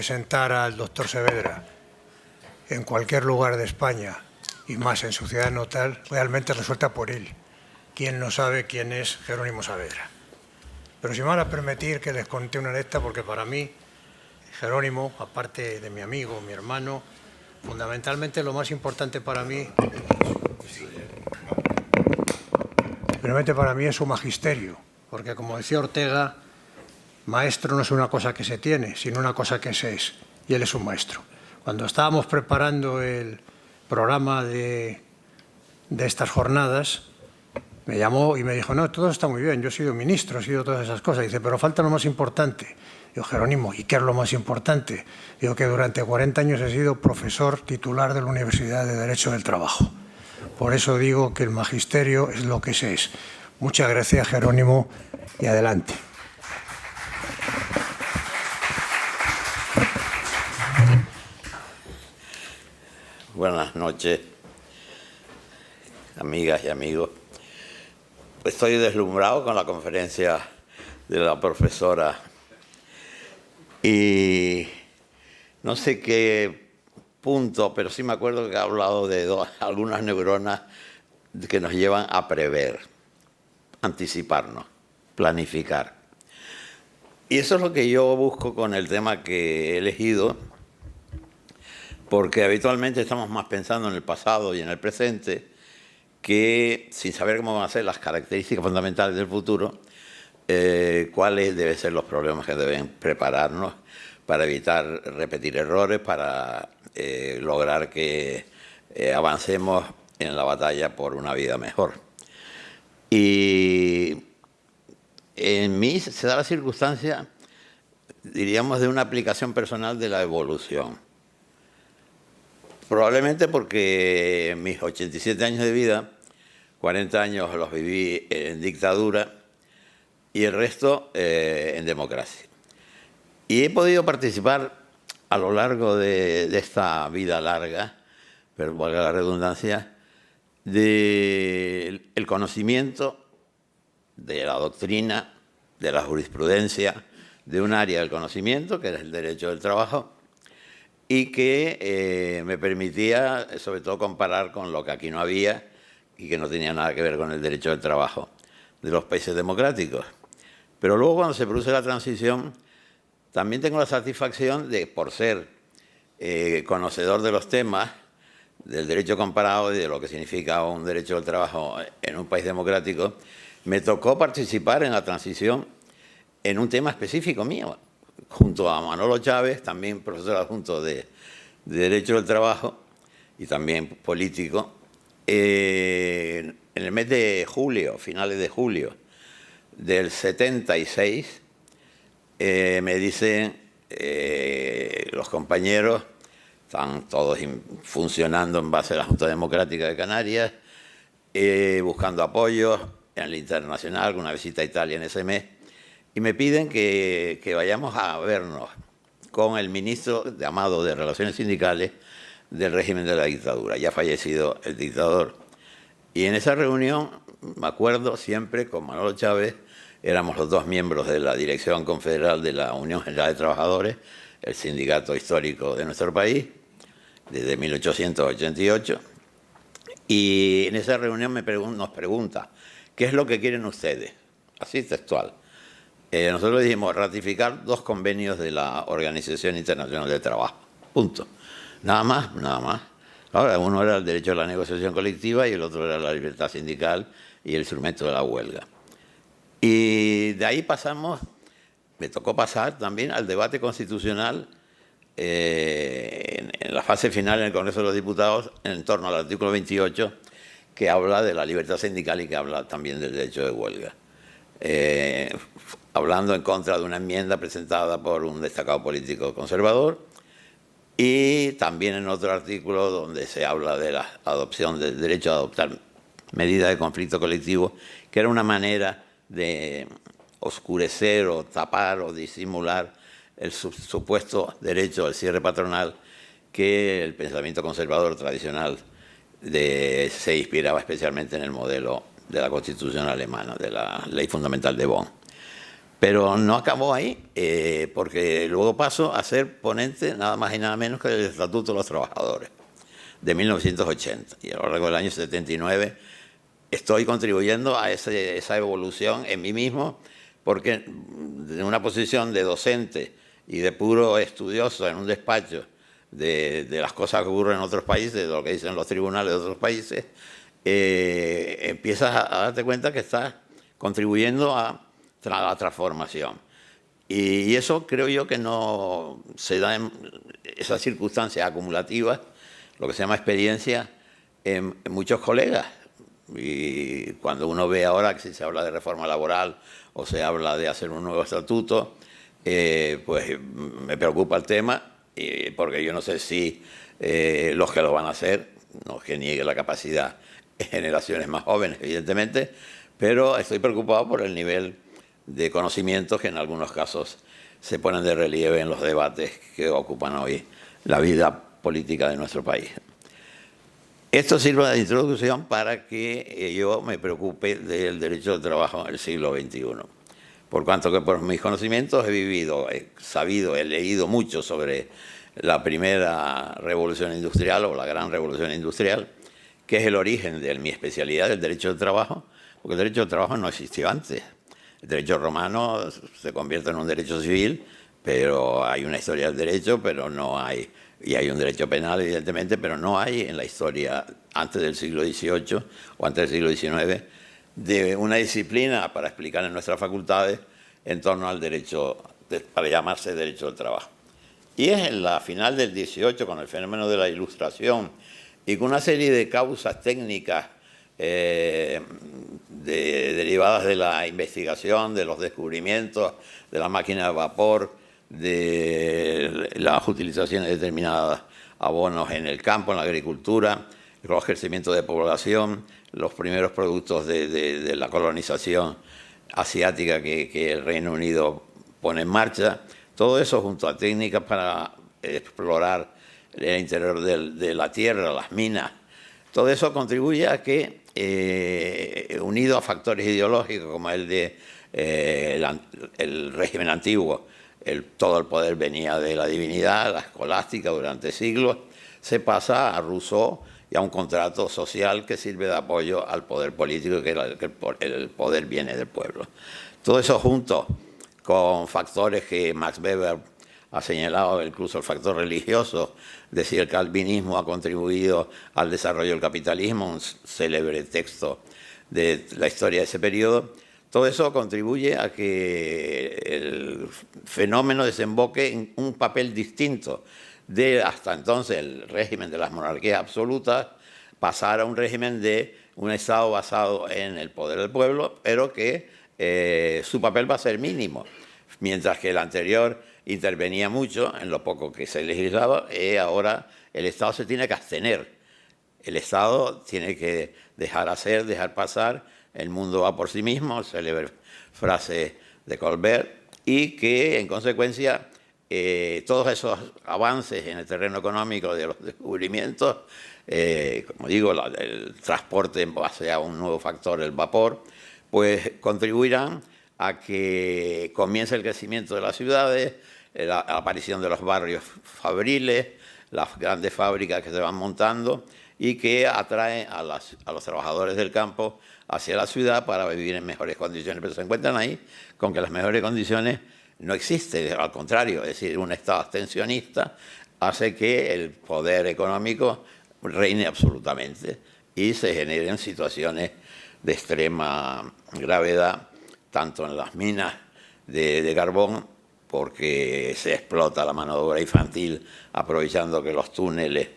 presentar al doctor Saavedra en cualquier lugar de España, y más en su ciudad natal, realmente resulta pueril. ¿Quién no sabe quién es Jerónimo Saavedra? Pero si me van a permitir que les conté una anécdota, porque para mí Jerónimo, aparte de mi amigo, mi hermano, fundamentalmente lo más importante para mí, realmente para mí es su magisterio, porque como decía Ortega, maestro no es una cosa que se tiene, sino una cosa que se es, y él es un maestro. Cuando estábamos preparando el programa de estas jornadas, me llamó y me dijo, no, todo está muy bien, yo he sido ministro, he sido todas esas cosas. Dice, pero falta lo más importante. Digo, Jerónimo, ¿y qué es lo más importante? Digo que durante 40 años he sido profesor titular de la Universidad de Derecho del Trabajo. Por eso digo que el magisterio es lo que se es. Muchas gracias, Jerónimo, y adelante. Buenas noches, amigas y amigos. Estoy deslumbrado con la conferencia de la profesora y no sé qué punto, pero sí me acuerdo que ha hablado de algunas neuronas que nos llevan a prever, anticiparnos, planificar. Y eso es lo que yo busco con el tema que he elegido, porque habitualmente estamos más pensando en el pasado y en el presente que sin saber cómo van a ser las características fundamentales del futuro, cuáles deben ser los problemas que deben prepararnos para evitar repetir errores, para lograr que avancemos en la batalla por una vida mejor. Y en mí se da la circunstancia, diríamos, de una aplicación personal de la evolución. Probablemente porque en mis 87 años de vida, 40 años los viví en dictadura y el resto en democracia. Y he podido participar a lo largo de esta vida larga, pero valga la redundancia, del conocimiento, de la doctrina, de la jurisprudencia, de un área del conocimiento, que era el derecho del trabajo, y que me permitía, sobre todo, comparar con lo que aquí no había y que no tenía nada que ver con el derecho del trabajo de los países democráticos. Pero luego, cuando se produce la transición, también tengo la satisfacción de, por ser conocedor de los temas del derecho comparado y de lo que significa un derecho del trabajo en un país democrático, me tocó participar en la transición en un tema específico mío, junto a Manolo Chávez, también profesor adjunto de Derecho del Trabajo y también político, en el mes de julio, finales de julio del 76, me dicen los compañeros, están todos funcionando en base a la Junta Democrática de Canarias, buscando apoyos en el internacional, una visita a Italia en ese mes, y me piden que vayamos a vernos con el ministro de Amado de Relaciones Sindicales del régimen de la dictadura, ya fallecido el dictador. Y en esa reunión, me acuerdo siempre, con Manolo Chávez, éramos los dos miembros de la Dirección Confederal de la Unión General de Trabajadores, el sindicato histórico de nuestro país, desde 1888. Y en esa reunión nos pregunta, ¿qué es lo que quieren ustedes? Así textual. Nosotros dijimos ratificar 2 convenios de la Organización Internacional del Trabajo. Punto. Nada más, nada más. Ahora, uno era el derecho a la negociación colectiva y el otro era la libertad sindical y el instrumento de la huelga. Y de ahí pasamos, me tocó pasar también al debate constitucional en la fase final en el Congreso de los Diputados en torno al artículo 28, que habla de la libertad sindical y que habla también del derecho de huelga. Hablando en contra de una enmienda presentada por un destacado político conservador y también en otro artículo donde se habla de la adopción del derecho a adoptar medidas de conflicto colectivo, que era una manera de oscurecer o tapar o disimular el supuesto derecho al cierre patronal que el pensamiento conservador tradicional se inspiraba especialmente en el modelo de la Constitución alemana, de la Ley Fundamental de Bonn. Pero no acabó ahí, porque luego paso a ser ponente nada más y nada menos que del Estatuto de los Trabajadores de 1980. Y a lo largo del año 79 estoy contribuyendo a esa evolución en mí mismo, porque de una posición de docente y de puro estudioso en un despacho de las cosas que ocurren en otros países, de lo que dicen los tribunales de otros países, empiezas a darte cuenta que estás contribuyendo a la transformación. Y eso creo yo que no se da en esas circunstancias acumulativas, lo que se llama experiencia, en muchos colegas. Y cuando uno ve ahora que si se habla de reforma laboral o se habla de hacer un nuevo estatuto, pues me preocupa el tema, porque yo no sé si los que lo van a hacer, no es que niegue la capacidad en generaciones más jóvenes, evidentemente, pero estoy preocupado por el nivel de conocimientos que en algunos casos se ponen de relieve en los debates que ocupan hoy la vida política de nuestro país. Esto sirve de introducción para que yo me preocupe del derecho del trabajo en el siglo XXI. Por cuanto que por mis conocimientos he vivido, he sabido, he leído mucho sobre la primera revolución industrial o la gran revolución industrial, que es el origen de mi especialidad, del derecho del trabajo, porque el derecho del trabajo no existió antes. El derecho romano se convierte en un derecho civil, pero hay una historia del derecho, pero no hay, y hay un derecho penal, evidentemente, pero no hay en la historia antes del siglo XVIII o antes del siglo XIX de una disciplina para explicar en nuestras facultades en torno al derecho, para llamarse derecho del trabajo. Y es en la final del XVIII, con el fenómeno de la Ilustración y con una serie de causas técnicas derivadas de la investigación, de los descubrimientos, de la máquina de vapor, de las utilizaciones de determinados abonos en el campo, en la agricultura, los crecimientos de población, los primeros productos de la colonización asiática que el Reino Unido pone en marcha. Todo eso junto a técnicas para explorar el interior de la tierra, las minas. Todo eso contribuye a que, unido a factores ideológicos como el de el régimen antiguo, todo el poder venía de la divinidad, la escolástica durante siglos, se pasa a Rousseau y a un contrato social que sirve de apoyo al poder político, que el poder viene del pueblo. Todo eso junto con factores que Max Weber ha señalado, incluso el factor religioso, decir el calvinismo ha contribuido al desarrollo del capitalismo, un célebre texto de la historia de ese periodo. Todo eso contribuye a que el fenómeno desemboque en un papel distinto de hasta entonces el régimen de las monarquías absolutas, pasar a un régimen de un Estado basado en el poder del pueblo, pero que su papel va a ser mínimo, mientras que el anterior intervenía mucho en lo poco que se legislaba, ahora el Estado se tiene que abstener. El Estado tiene que dejar hacer, dejar pasar, el mundo va por sí mismo, célebre frase de Colbert, y que en consecuencia todos esos avances en el terreno económico de los descubrimientos, como digo, el transporte en base a un nuevo factor, el vapor, pues contribuirán a que comience el crecimiento de las ciudades, la aparición de los barrios fabriles, las grandes fábricas que se van montando y que atraen a los trabajadores del campo hacia la ciudad para vivir en mejores condiciones. Pero se encuentran ahí con que las mejores condiciones no existen, al contrario, es decir, un Estado abstencionista hace que el poder económico reine absolutamente y se generen situaciones de extrema gravedad, tanto en las minas de carbón, porque se explota la mano de obra infantil aprovechando que los túneles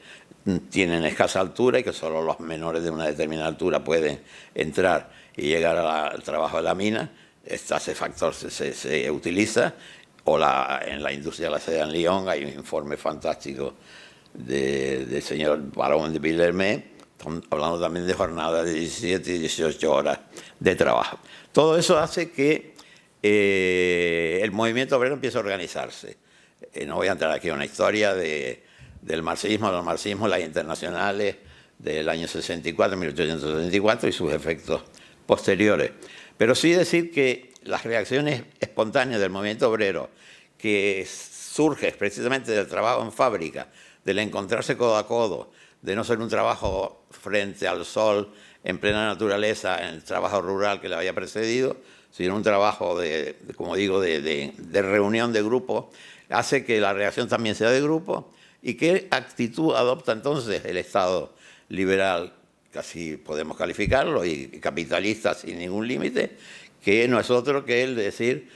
tienen escasa altura y que solo los menores de una determinada altura pueden entrar y llegar al trabajo de la mina. Ese factor se utiliza, o en la industria de la seda en Lyon hay un informe fantástico del señor Barón de Villermé, hablando también de jornadas de 17 y 18 horas de trabajo. Todo eso hace que el movimiento obrero empiece a organizarse. No voy a entrar aquí en una historia del marxismo, las internacionales del año 64, 1864 y sus efectos posteriores. Pero sí decir que las reacciones espontáneas del movimiento obrero, que surge precisamente del trabajo en fábrica, del encontrarse codo a codo, de no ser un trabajo frente al sol, en plena naturaleza, en el trabajo rural que le había precedido, sino un trabajo como digo, de reunión de grupo, hace que la reacción también sea de grupo. ¿Y qué actitud adopta entonces el Estado liberal, casi podemos calificarlo, y capitalista sin ningún límite, que no es otro que el de decir,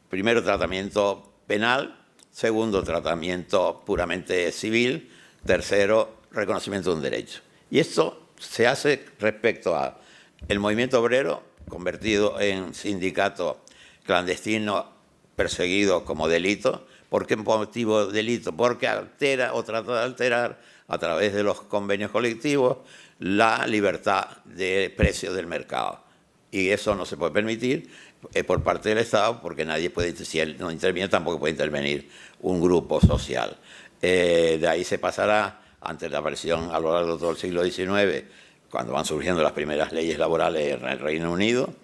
primero tratamiento penal, segundo tratamiento puramente civil, tercero reconocimiento de un derecho? Y esto se hace respecto a el movimiento obrero, convertido en sindicato clandestino perseguido como delito. ¿Por qué motivo delito? Porque altera o trata de alterar a través de los convenios colectivos la libertad de precios del mercado. Y eso no se puede permitir por parte del Estado, porque nadie puede, si él no interviene, tampoco puede intervenir un grupo social. De ahí se pasará, ante la aparición a lo largo de todo el siglo XIX, cuando van surgiendo las primeras leyes laborales en el Reino Unido,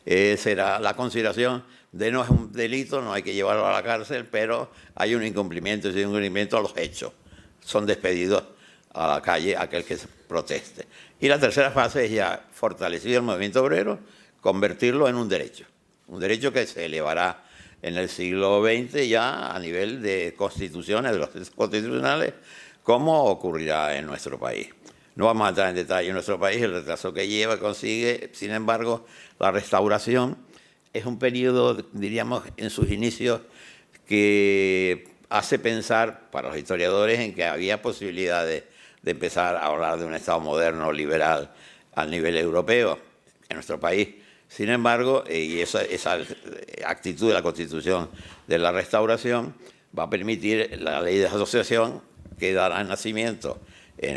será la consideración de no es un delito, no hay que llevarlo a la cárcel, pero hay un incumplimiento, y si hay un incumplimiento a los hechos. Son despedidos a la calle aquel que proteste. Y la tercera fase es ya, fortalecido el movimiento obrero, convertirlo en un derecho que se elevará en el siglo XX ya a nivel de constituciones, de los textos constitucionales, como ocurrirá en nuestro país. No vamos a entrar en detalle en nuestro país, el retraso que lleva, consigue. Sin embargo, la restauración es un periodo, diríamos, en sus inicios, que hace pensar, para los historiadores, en que había posibilidades de empezar a hablar de un Estado moderno, liberal, a nivel europeo, en nuestro país. Sin embargo, y esa actitud de la Constitución de la Restauración va a permitir la ley de asociación, que dará nacimiento,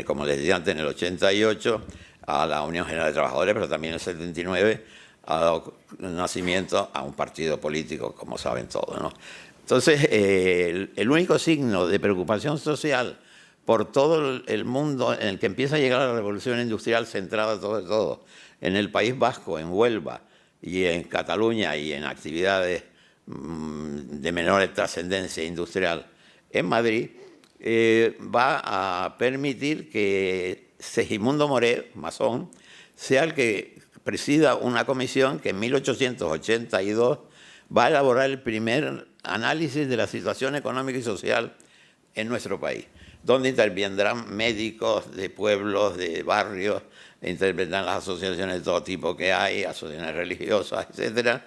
como les decía antes, en el 88, a la Unión General de Trabajadores, pero también en el 79 ha dado nacimiento a un partido político, como saben todos, ¿no? Entonces, el único signo de preocupación social por todo el mundo en el que empieza a llegar la revolución industrial centrada todo en el País Vasco, en Huelva y en Cataluña y en actividades de menor trascendencia industrial en Madrid, va a permitir que Segismundo Moret, masón, sea el que presida una comisión que en 1882 va a elaborar el primer análisis de la situación económica y social en nuestro país, donde intervendrán médicos de pueblos, de barrios, intervendrán las asociaciones de todo tipo que hay, asociaciones religiosas, etc.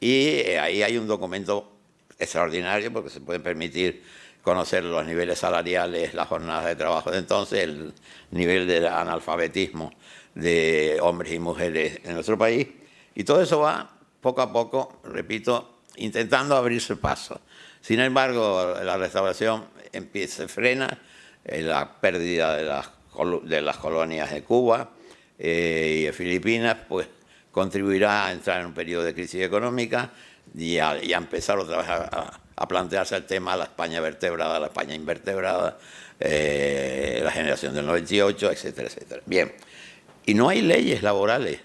Y ahí hay un documento extraordinario, porque se pueden permitir conocer los niveles salariales, las jornadas de trabajo de entonces, el nivel de analfabetismo de hombres y mujeres en nuestro país. Y todo eso va poco a poco, repito, intentando abrirse paso. Sin embargo, la restauración se frena, la pérdida de las colonias de Cuba y de Filipinas, pues contribuirá a entrar en un periodo de crisis económica y a empezar otra vez a plantearse el tema de la España vertebrada, la España invertebrada, la generación del 98, etcétera, etcétera. Bien, y no hay leyes laborales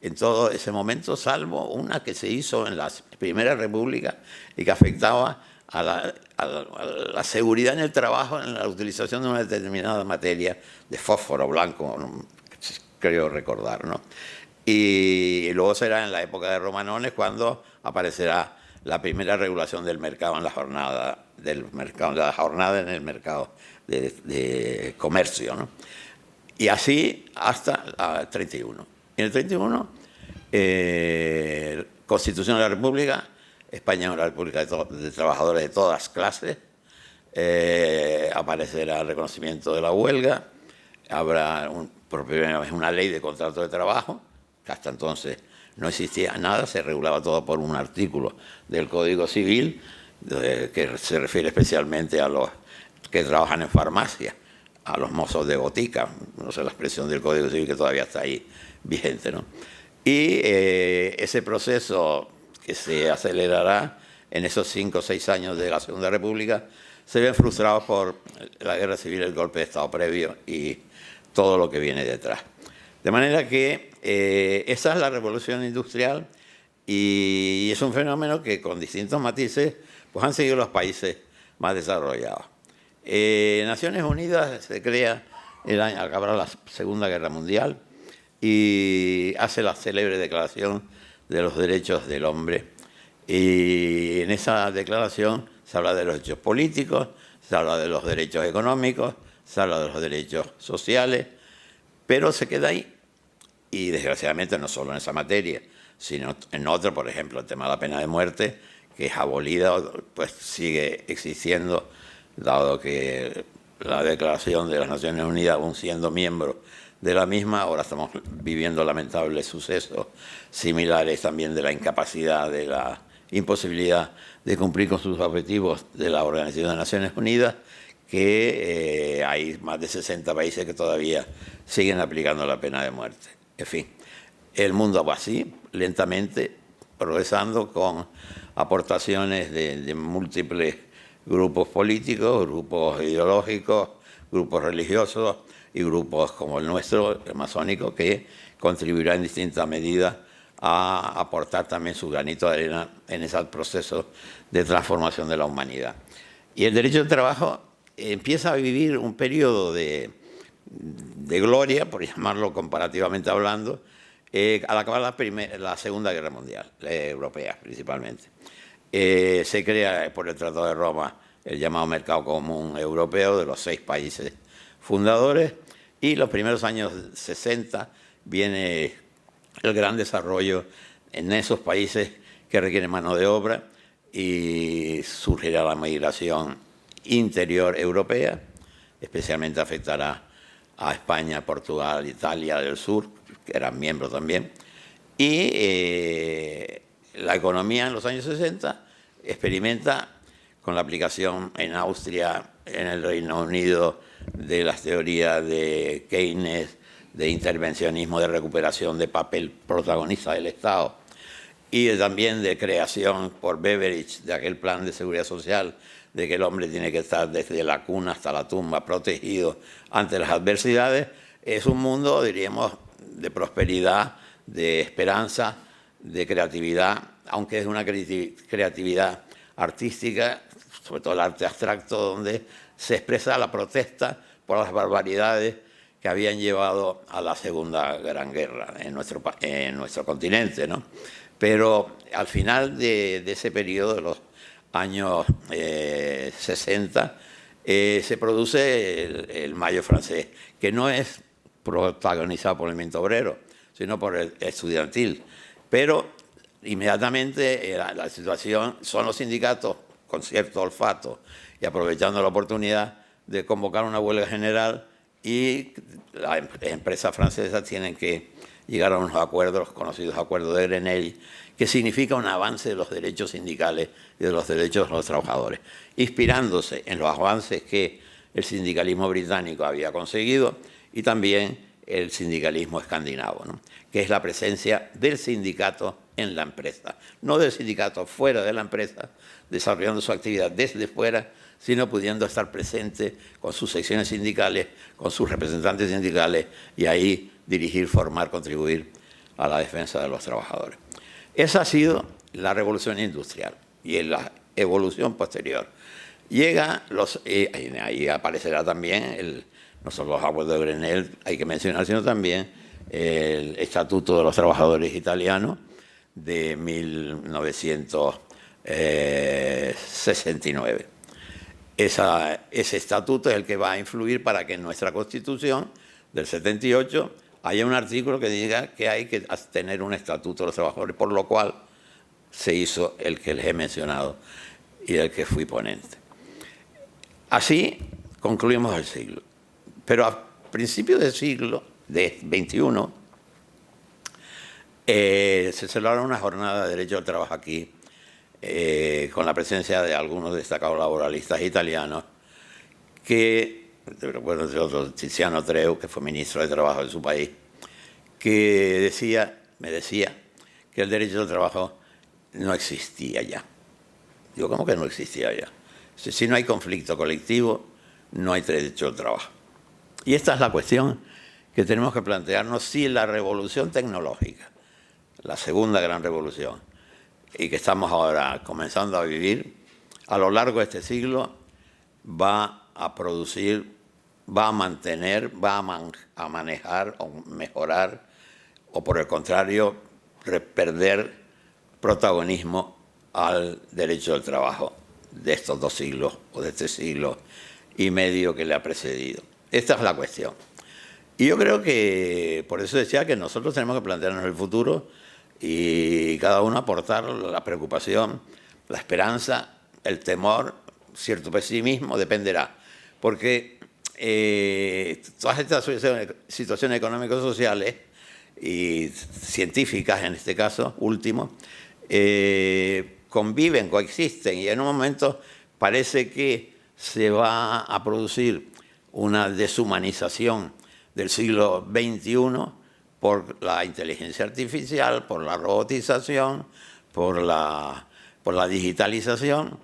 en todo ese momento, salvo una que se hizo en la Primera República y que afectaba a la seguridad en el trabajo, en la utilización de una determinada materia de fósforo blanco, creo recordar, ¿no? Y luego será en la época de Romanones cuando aparecerá la primera regulación del mercado en la jornada, en el mercado de comercio, ¿no? Y así hasta el 31. En el 31, Constitución de la República, España es una república de trabajadores de todas clases, aparecerá el reconocimiento de la huelga, habrá por primera vez una ley de contrato de trabajo, que hasta entonces no existía nada, se regulaba todo por un artículo del Código Civil, que se refiere especialmente a los que trabajan en farmacia, a los mozos de botica, no sé la expresión del Código Civil que todavía está ahí vigente, ¿no? Y ese proceso que se acelerará en esos 5 o 6 años de la Segunda República se ven frustrados por la guerra civil, el golpe de Estado previo y todo lo que viene detrás. De manera que esa es la revolución industrial Y es un fenómeno que con distintos matices pues han seguido los países más desarrollados. Naciones Unidas se crea el año, acabará la Segunda Guerra Mundial y hace la célebre Declaración de los Derechos del Hombre. Y en esa declaración se habla de los derechos políticos, se habla de los derechos económicos, se habla de los derechos sociales, pero se queda ahí. Y desgraciadamente no solo en esa materia, sino en otro, por ejemplo, el tema de la pena de muerte, que es abolida, pues sigue existiendo, dado que la Declaración de las Naciones Unidas, aún siendo miembro de la misma, ahora estamos viviendo lamentables sucesos similares también de la incapacidad, de la imposibilidad de cumplir con sus objetivos de la Organización de Naciones Unidas, que hay más de 60 países que todavía siguen aplicando la pena de muerte. En fin, el mundo va así, lentamente, progresando con aportaciones de múltiples grupos políticos, grupos ideológicos, grupos religiosos y grupos como el nuestro, el masónico, que contribuirá en distinta medida a aportar también su granito de arena en ese proceso de transformación de la humanidad. Y el derecho del trabajo empieza a vivir un periodo de gloria, por llamarlo comparativamente hablando, al acabar la Segunda Guerra Mundial, europea principalmente. Se crea por el Tratado de Roma el llamado Mercado Común Europeo de los 6 países fundadores, y los primeros años 60 viene el gran desarrollo en esos países que requieren mano de obra y surgirá la migración interior europea, especialmente afectará a España, Portugal, Italia del sur, que eran miembros también, y la economía en los años 60 experimenta con la aplicación en Austria, en el Reino Unido, de las teorías de Keynes, de intervencionismo, de recuperación de papel protagonista del Estado, y también de creación por Beveridge de aquel plan de seguridad social de que el hombre tiene que estar desde la cuna hasta la tumba protegido ante las adversidades. Es un mundo, diríamos, de prosperidad, de esperanza, de creatividad, aunque es una creatividad artística, sobre todo el arte abstracto, donde se expresa la protesta por las barbaridades que habían llevado a la Segunda Gran Guerra en nuestro continente, ¿no? Pero al final de ese periodo, de los años 60, se produce el Mayo francés, que no es protagonizado por el movimiento obrero, sino por el estudiantil. Pero inmediatamente la situación son los sindicatos con cierto olfato y aprovechando la oportunidad de convocar una huelga general, y las empresas francesas tienen que llegar a unos acuerdos, los conocidos acuerdos de Grenelle, que significa un avance de los derechos sindicales y de los derechos de los trabajadores, inspirándose en los avances que el sindicalismo británico había conseguido y también el sindicalismo escandinavo, ¿no? Que es la presencia del sindicato en la empresa, no del sindicato fuera de la empresa, desarrollando su actividad desde fuera, sino pudiendo estar presente con sus secciones sindicales, con sus representantes sindicales, y ahí dirigir, formar, contribuir a la defensa de los trabajadores. Esa ha sido la revolución industrial y en la evolución posterior. Llega ahí aparecerá también no solo los acuerdos de Grenelle, hay que mencionar, sino también el Estatuto de los Trabajadores Italianos de 1969. Ese estatuto es el que va a influir para que en nuestra Constitución del 78 haya un artículo que diga que hay que tener un estatuto de los trabajadores, por lo cual se hizo el que les he mencionado y del que fui ponente. Así concluimos el siglo. Pero a principios del siglo XXI se celebraron una jornada de derecho al trabajo aquí, con la presencia de algunos destacados laboralistas italianos, que, recuerdo entre otros, Tiziano Treu, que fue ministro de Trabajo de su país, que me decía que el derecho al trabajo no existía ya. Digo, ¿cómo que no existía ya? Si no hay conflicto colectivo, no hay derecho al trabajo. Y esta es la cuestión que tenemos que plantearnos si la revolución tecnológica, la segunda gran revolución, y que estamos ahora comenzando a vivir, a lo largo de este siglo va a producir, va a mantener, va a manejar o mejorar, o por el contrario, perder protagonismo al derecho del trabajo de estos 2 siglos o de este siglo y medio que le ha precedido. Esta es la cuestión. Y yo creo que, por eso decía que nosotros tenemos que plantearnos el futuro y cada uno aportar la preocupación, la esperanza, el temor, cierto pesimismo, dependerá. Porque todas estas situaciones económicas, sociales y científicas, en este caso, último, conviven, coexisten, y en un momento parece que se va a producir una deshumanización del siglo XXI por la inteligencia artificial, por la robotización, por la digitalización,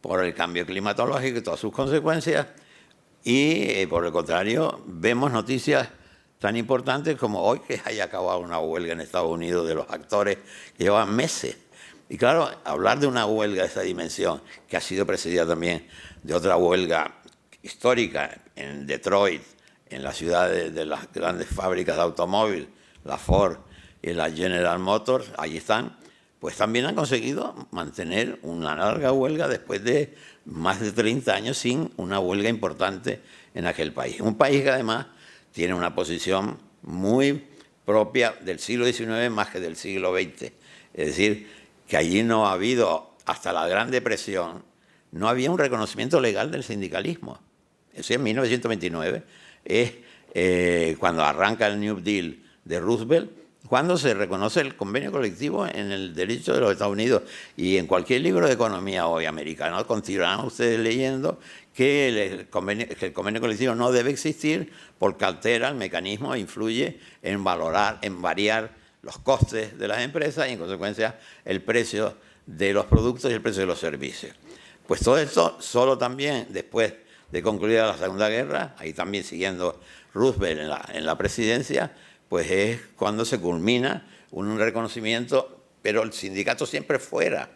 por el cambio climatológico y todas sus consecuencias. Y por el contrario, vemos noticias tan importantes como hoy que haya acabado una huelga en Estados Unidos de los actores que llevan meses. Y claro, hablar de una huelga de esa dimensión, que ha sido precedida también de otra huelga histórica en Detroit, en la ciudad de las grandes fábricas de automóvil, la Ford y la General Motors, allí están, pues también han conseguido mantener una larga huelga después de más de 30 años sin una huelga importante en aquel país. Un país que además tiene una posición muy propia del siglo XIX más que del siglo XX. Es decir, que allí no ha habido, hasta la Gran Depresión, no había un reconocimiento legal del sindicalismo. Eso en 1929 es cuando arranca el New Deal de Roosevelt, cuando se reconoce el convenio colectivo en el derecho de los Estados Unidos. Y en cualquier libro de economía hoy americano continuarán ustedes leyendo que el convenio colectivo no debe existir porque altera el mecanismo e influye en variar los costes de las empresas y en consecuencia el precio de los productos y el precio de los servicios. Pues todo esto solo también después de concluida la Segunda Guerra, ahí también siguiendo Roosevelt en la presidencia, pues es cuando se culmina un reconocimiento, pero el sindicato siempre fuera.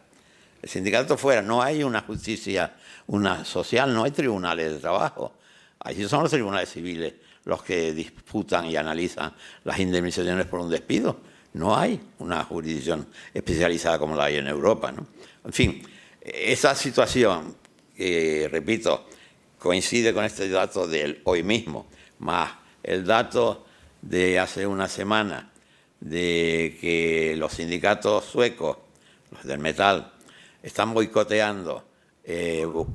El sindicato fuera, no hay una justicia, una social, no hay tribunales de trabajo. Allí son los tribunales civiles los que disputan y analizan las indemnizaciones por un despido. No hay una jurisdicción especializada como la hay en Europa, ¿no? En fin, esa situación, repito, coincide con este dato del hoy mismo, más el dato de hace una semana de que los sindicatos suecos, los del metal, están boicoteando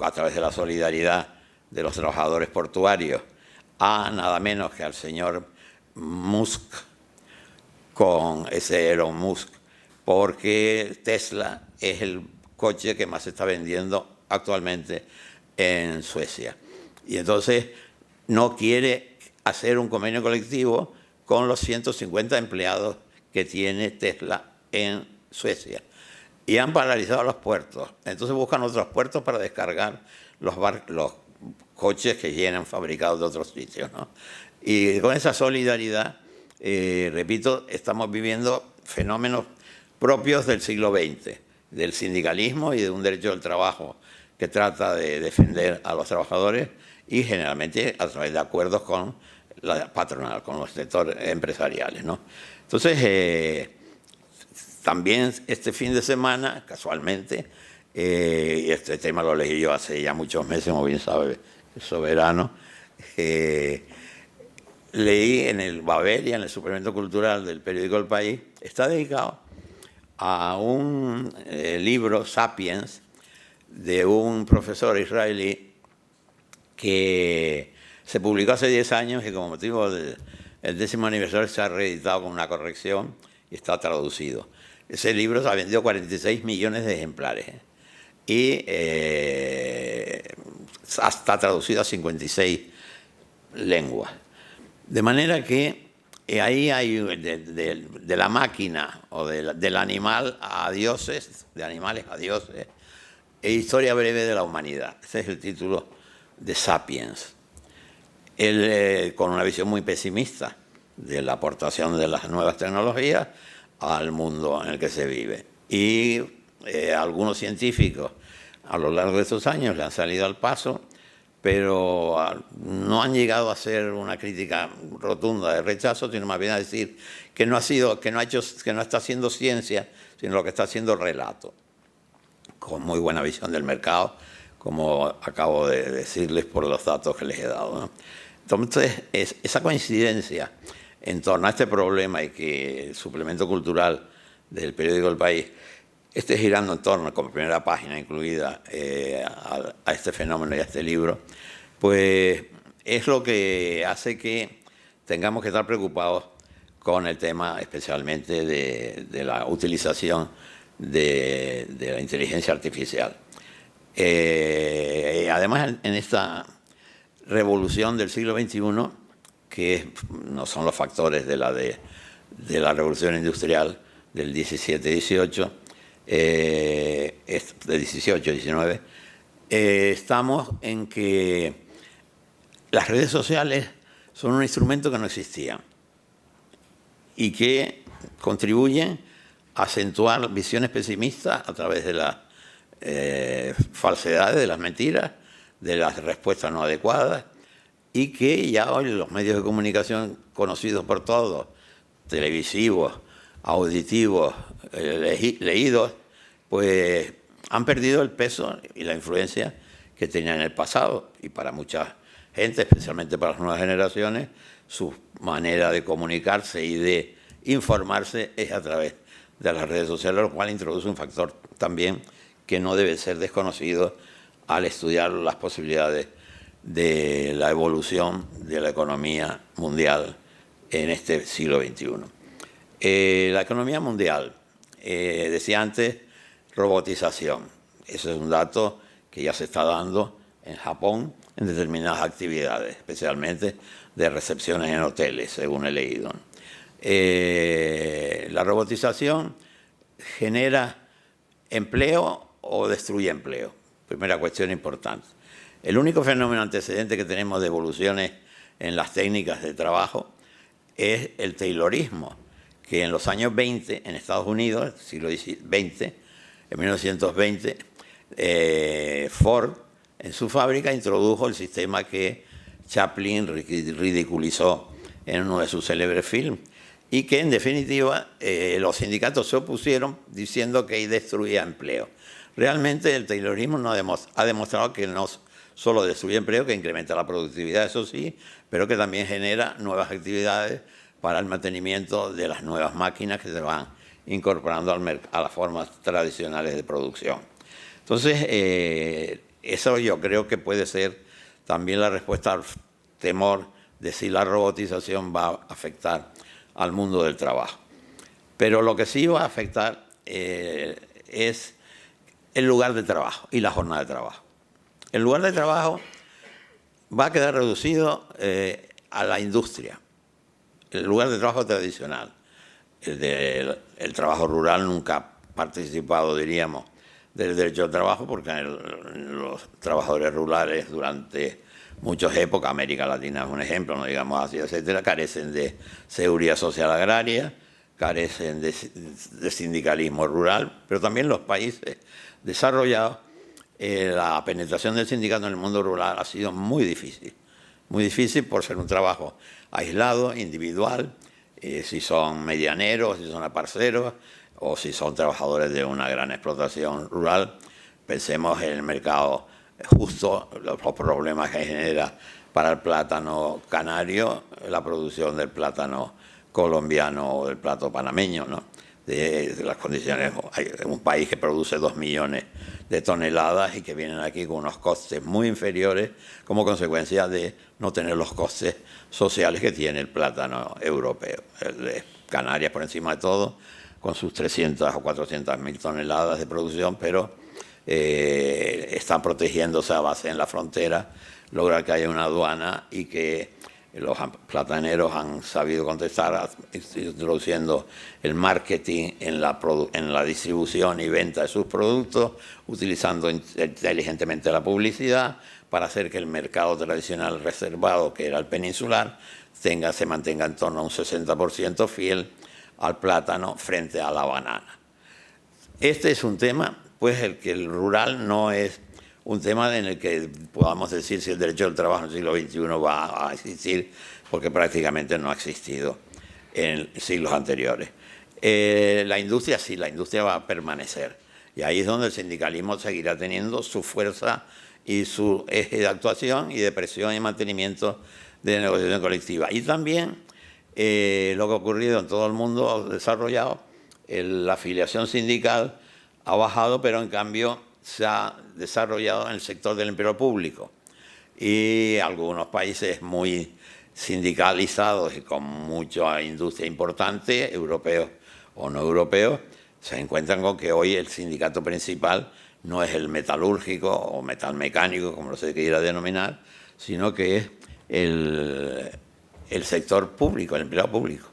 a través de la solidaridad de los trabajadores portuarios a nada menos que al señor Musk, con ese Elon Musk, porque Tesla es el coche que más se está vendiendo actualmente en Suecia. Y entonces no quiere hacer un convenio colectivo con los 150 empleados que tiene Tesla en Suecia. Y han paralizado los puertos. Entonces buscan otros puertos para descargar los coches que vienen fabricados de otros sitios, ¿no? Y con esa solidaridad, repito, estamos viviendo fenómenos propios del siglo XX, del sindicalismo y de un derecho del trabajo que trata de defender a los trabajadores y generalmente a través de acuerdos con la patronal, con los sectores empresariales, ¿no? Entonces, también este fin de semana, casualmente, y este tema lo leí yo hace ya muchos meses, como bien sabe el soberano, leí en el Babelia, en el suplemento cultural del periódico El País, está dedicado a un libro, Sapiens, de un profesor israelí que se publicó hace 10 años y con motivo del 10º aniversario se ha reeditado con una corrección y está traducido. Ese libro se ha vendido 46 millones de ejemplares y está traducido a 56 lenguas. De manera que ahí hay de la máquina o del animal a dioses, de animales a dioses, historia breve de la humanidad. Ese es el título de Sapiens. Él, con una visión muy pesimista de la aportación de las nuevas tecnologías al mundo en el que se vive. Y algunos científicos a lo largo de estos años le han salido al paso, pero no han llegado a hacer una crítica rotunda de rechazo, sino más bien a decir que no está haciendo ciencia, sino lo que está haciendo relato, con muy buena visión del mercado, como acabo de decirles por los datos que les he dado, ¿no? Entonces, esa coincidencia en torno a este problema y que el suplemento cultural del periódico El País esté girando en torno, como primera página incluida, a este fenómeno y a este libro, pues es lo que hace que tengamos que estar preocupados con el tema especialmente de la utilización de la inteligencia artificial. Además, en esta revolución del siglo XXI, que no son los factores de la revolución industrial del 17-18, de 18-19, estamos en que las redes sociales son un instrumento que no existía y que contribuyen a acentuar visiones pesimistas a través de las falsedades, de las mentiras, de las respuestas no adecuadas, y que ya hoy los medios de comunicación conocidos por todos, televisivos, auditivos, leídos, pues han perdido el peso y la influencia que tenían en el pasado. Y para mucha gente, especialmente para las nuevas generaciones, su manera de comunicarse y de informarse es a través de las redes sociales, lo cual introduce un factor también que no debe ser desconocido al estudiar las posibilidades de la evolución de la economía mundial en este siglo XXI. La economía mundial, decía antes, robotización. Ese es un dato que ya se está dando en Japón en determinadas actividades, especialmente de recepciones en hoteles, según he leído. La robotización genera empleo o destruye empleo. Primera cuestión importante. El único fenómeno antecedente que tenemos de evoluciones en las técnicas de trabajo es el taylorismo, que en los años 20, en Estados Unidos, siglo XX, en 1920, Ford en su fábrica introdujo el sistema que Chaplin ridiculizó en uno de sus célebres films y que en definitiva los sindicatos se opusieron diciendo que destruía empleo. Realmente el taylorismo ha demostrado que no solo destruye empleo, que incrementa la productividad, eso sí, pero que también genera nuevas actividades para el mantenimiento de las nuevas máquinas que se van incorporando a las formas tradicionales de producción. Entonces, eso yo creo que puede ser también la respuesta al temor de si la robotización va a afectar al mundo del trabajo. Pero lo que sí va a afectar es el lugar de trabajo y la jornada de trabajo. El lugar de trabajo va a quedar reducido a la industria, el lugar de trabajo tradicional. El trabajo rural nunca ha participado, diríamos, del derecho al trabajo, porque los trabajadores rurales durante muchas épocas, América Latina es un ejemplo, no digamos Asia, etcétera, carecen de seguridad social agraria, carecen de sindicalismo rural, pero también los países desarrollados, la penetración del sindicato en el mundo rural ha sido muy difícil por ser un trabajo aislado, individual, si son medianeros, si son aparceros o si son trabajadores de una gran explotación rural. Pensemos en el mercado justo, los problemas que genera para el plátano canario, la producción del plátano colombiano o del plátano panameño, ¿no? De las condiciones, hay un país que produce 2 millones de toneladas y que vienen aquí con unos costes muy inferiores como consecuencia de no tener los costes sociales que tiene el plátano europeo. El de Canarias por encima de todo, con sus 300 o 400 mil toneladas de producción, pero están protegiéndose a base en la frontera, lograr que haya una aduana y que los plataneros han sabido contestar introduciendo el marketing en la distribución y venta de sus productos, utilizando inteligentemente la publicidad para hacer que el mercado tradicional reservado, que era el peninsular, se mantenga en torno a un 60% fiel al plátano frente a la banana. este es un tema, pues el rural no es un tema en el que podamos decir si el derecho del trabajo en el siglo XXI va a existir, porque prácticamente no ha existido en siglos anteriores. La industria sí, la industria va a permanecer. Y ahí es donde el sindicalismo seguirá teniendo su fuerza y su eje de actuación y de presión y mantenimiento de negociación colectiva. Y también lo que ha ocurrido en todo el mundo desarrollado, la afiliación sindical ha bajado, pero en cambio se ha desarrollado en el sector del empleo público. Y algunos países muy sindicalizados y con mucha industria importante, europeos o no europeos, se encuentran con que hoy el sindicato principal no es el metalúrgico o metalmecánico, como se quiera denominar, sino que es el sector público, el empleado público.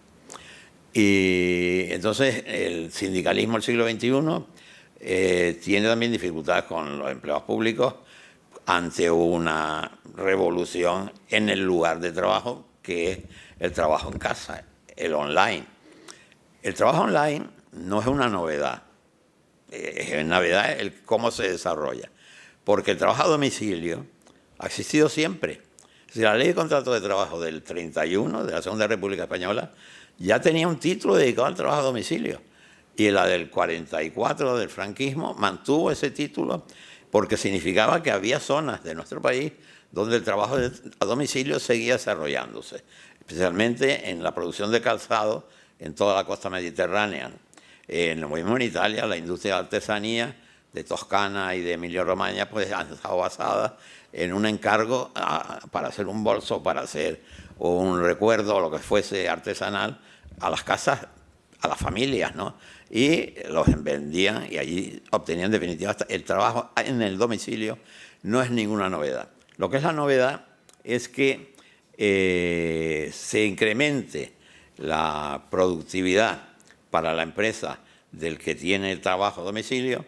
Y entonces el sindicalismo del siglo XXI tiene también dificultades con los empleados públicos ante una revolución en el lugar de trabajo, que es el trabajo en casa, el online. El trabajo online no es una novedad, es novedad el cómo se desarrolla, porque el trabajo a domicilio ha existido siempre. Si la ley de contrato de trabajo del 31 de la Segunda República Española ya tenía un título dedicado al trabajo a domicilio, y la del 44 del franquismo mantuvo ese título porque significaba que había zonas de nuestro país donde el trabajo a domicilio seguía desarrollándose, especialmente en la producción de calzado en toda la costa mediterránea. En lo mismo en Italia, la industria de artesanía de Toscana y de Emilia-Romagna pues han estado basadas en un encargo para hacer un bolso, para hacer un recuerdo o lo que fuese artesanal a las casas, a las familias, ¿no? Y los vendían y allí obtenían definitivamente el trabajo en el domicilio. No es ninguna novedad. Lo que es la novedad es que se incremente la productividad para la empresa del que tiene el trabajo a domicilio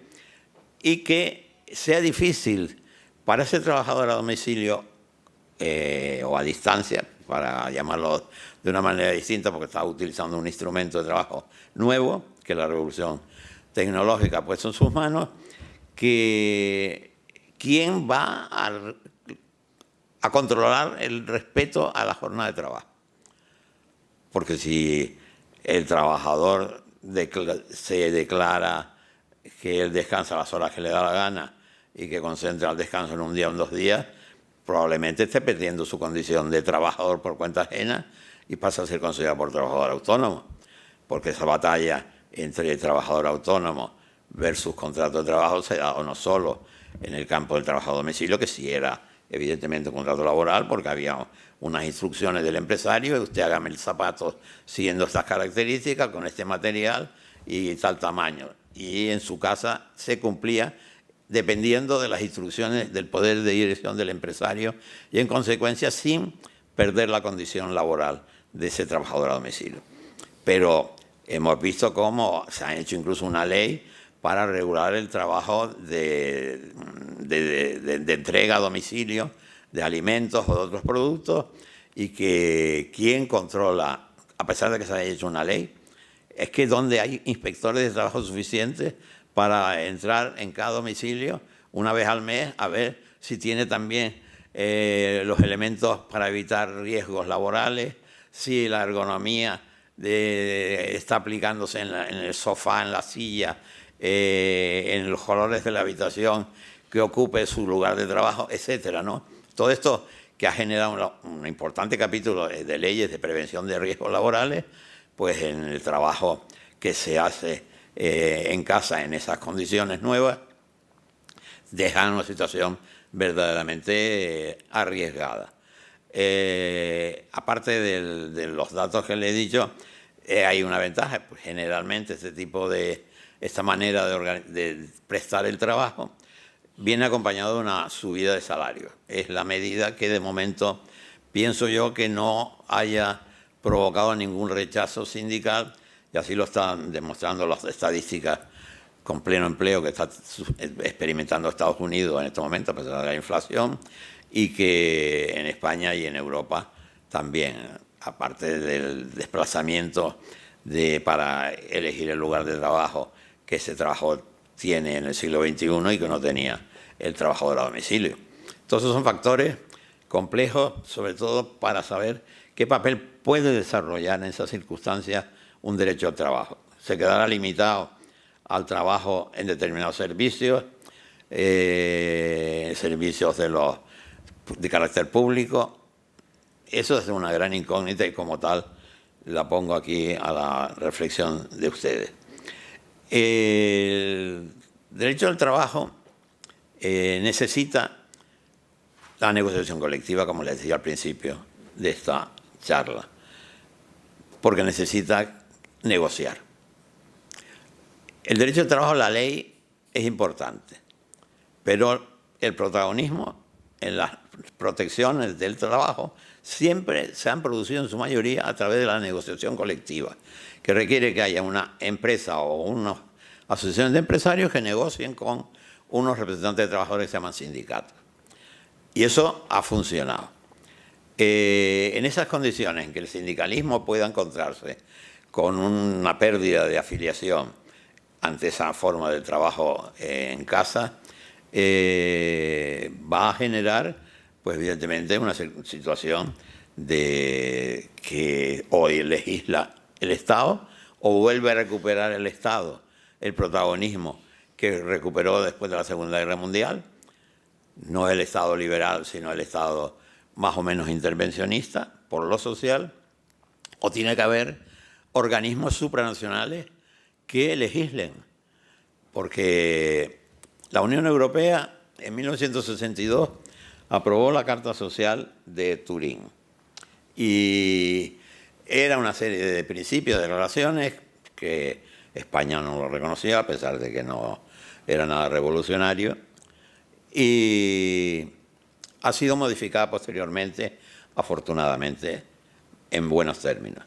y que sea difícil para ese trabajador a domicilio o a distancia, para llamarlo de una manera distinta porque está utilizando un instrumento de trabajo nuevo que la revolución tecnológica ha puesto en sus manos, que ¿quién va a controlar el respeto a la jornada de trabajo? Porque si el trabajador se declara que él descansa las horas que le da la gana y que concentra el descanso en un día o en 2 días, probablemente esté perdiendo su condición de trabajador por cuenta ajena y pasa a ser considerado por trabajador autónomo, porque esa batalla entre el trabajador autónomo versus contrato de trabajo se da no solo en el campo del trabajo a domicilio, que sí era evidentemente un contrato laboral, porque había unas instrucciones del empresario, y usted hágame el zapato siguiendo estas características, con este material y tal tamaño. Y en su casa se cumplía dependiendo de las instrucciones del poder de dirección del empresario y en consecuencia sin perder la condición laboral de ese trabajador a domicilio. Pero hemos visto cómo se ha hecho incluso una ley para regular el trabajo de entrega a domicilio de alimentos o de otros productos, y que quien controla, a pesar de que se haya hecho una ley, es que donde hay inspectores de trabajo suficientes para entrar en cada domicilio una vez al mes a ver si tiene también los elementos para evitar riesgos laborales, si la ergonomía está aplicándose en el sofá, en la silla, en los colores de la habitación que ocupe su lugar de trabajo, etcétera, ¿no? Todo esto que ha generado un importante capítulo de leyes de prevención de riesgos laborales, pues en el trabajo que se hace en casa en esas condiciones nuevas, dejan una situación verdaderamente arriesgada. Aparte de los datos que le he dicho, hay una ventaja, pues generalmente esta manera de prestar el trabajo viene acompañado de una subida de salario. Es la medida que de momento pienso yo que no haya provocado ningún rechazo sindical, y así lo están demostrando las estadísticas con pleno empleo que está experimentando Estados Unidos en estos momentos, a pesar de la inflación, y que en España y en Europa también, aparte del desplazamiento para elegir el lugar de trabajo, que ese trabajo tiene en el siglo XXI y que no tenía el trabajador a domicilio. Entonces son factores complejos, sobre todo para saber qué papel puede desarrollar en esas circunstancias un derecho al trabajo. Se quedará limitado al trabajo en determinados servicios, servicios de carácter público. Eso es una gran incógnita y como tal la pongo aquí a la reflexión de ustedes. El derecho al trabajo necesita la negociación colectiva, como les decía al principio de esta charla, porque necesita negociar. El derecho al trabajo, la ley, es importante, pero el protagonismo en las protecciones del trabajo siempre se han producido en su mayoría a través de la negociación colectiva, que requiere que haya una empresa o una asociación de empresarios que negocien con unos representantes de trabajadores que se llaman sindicatos. Y eso ha funcionado. En esas condiciones en que el sindicalismo pueda encontrarse con una pérdida de afiliación ante esa forma de trabajo en casa, va a generar, pues evidentemente, una situación de que hoy legisla el Estado o vuelve a recuperar el Estado el protagonismo que recuperó después de la Segunda Guerra Mundial. No el Estado liberal, sino el Estado más o menos intervencionista por lo social, o tiene que haber organismos supranacionales que legislen, porque la Unión Europea en 1962 aprobó la Carta Social de Turín y era una serie de principios, de relaciones que España no lo reconocía a pesar de que no era nada revolucionario, y ha sido modificada posteriormente, afortunadamente, en buenos términos.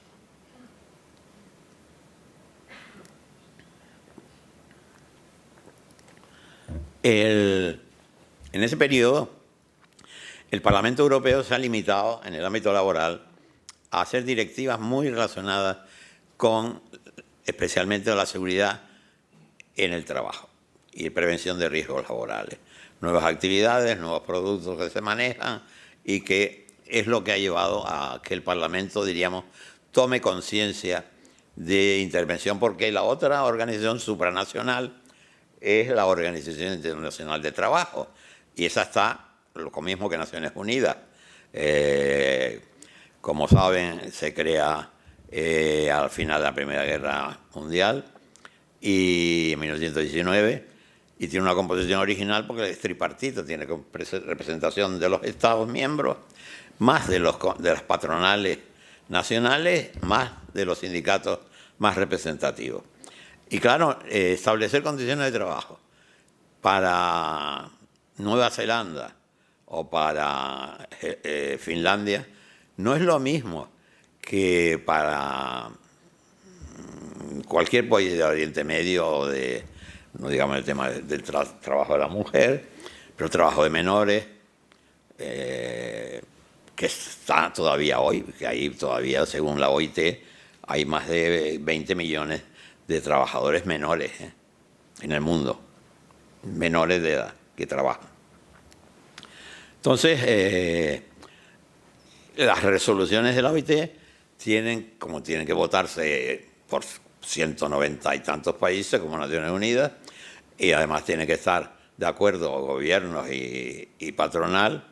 En ese periodo, el Parlamento Europeo se ha limitado, en el ámbito laboral, a hacer directivas muy relacionadas con, especialmente, la seguridad en el trabajo y prevención de riesgos laborales. Nuevas actividades, nuevos productos que se manejan y que es lo que ha llevado a que el Parlamento, diríamos, tome conciencia de intervención, porque la otra organización supranacional es la Organización Internacional de Trabajo, y esa está lo mismo que Naciones Unidas. Como saben, se crea al final de la Primera Guerra Mundial y en 1919, y tiene una composición original porque es tripartito, tiene representación de los Estados miembros, más de las patronales nacionales, más de los sindicatos más representativos. Y claro, establecer condiciones de trabajo para Nueva Zelanda o para Finlandia no es lo mismo que para cualquier país de Oriente Medio o de, no digamos el tema del trabajo de la mujer, pero el trabajo de menores, que está todavía hoy, que ahí todavía, según la OIT, hay más de 20 millones de trabajadores menores en el mundo, menores de edad que trabajan. Entonces, las resoluciones de la OIT tienen que votarse por 190 y tantos países como Naciones Unidas, y además tiene que estar de acuerdo gobiernos y patronal,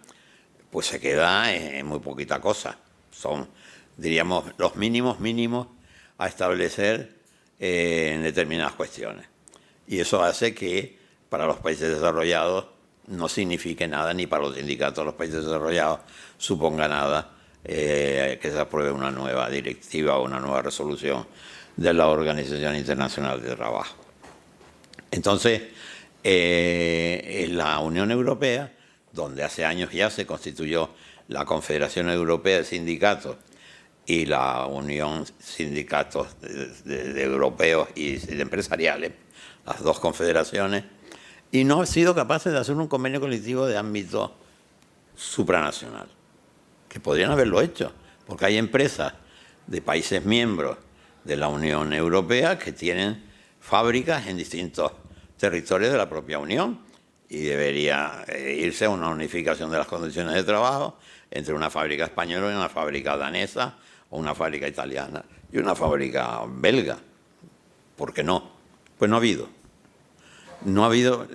pues se queda en muy poquita cosa. Son, diríamos, los mínimos a establecer en determinadas cuestiones. Y eso hace que para los países desarrollados no signifique nada, ni para los sindicatos de los países desarrollados suponga nada que se apruebe una nueva directiva o una nueva resolución de la Organización Internacional de Trabajo. Entonces, la Unión Europea, donde hace años ya se constituyó la Confederación Europea de Sindicatos y la Unión Sindicatos de Europeos y de Empresariales, las dos confederaciones, y no ha sido capaces de hacer un convenio colectivo de ámbito supranacional, que podrían haberlo hecho, porque hay empresas de países miembros de la Unión Europea que tienen fábricas en distintos territorios de la propia Unión y debería irse a una unificación de las condiciones de trabajo entre una fábrica española y una fábrica danesa, o una fábrica italiana y una fábrica belga. ¿Por qué no? Pues no ha habido. No ha habido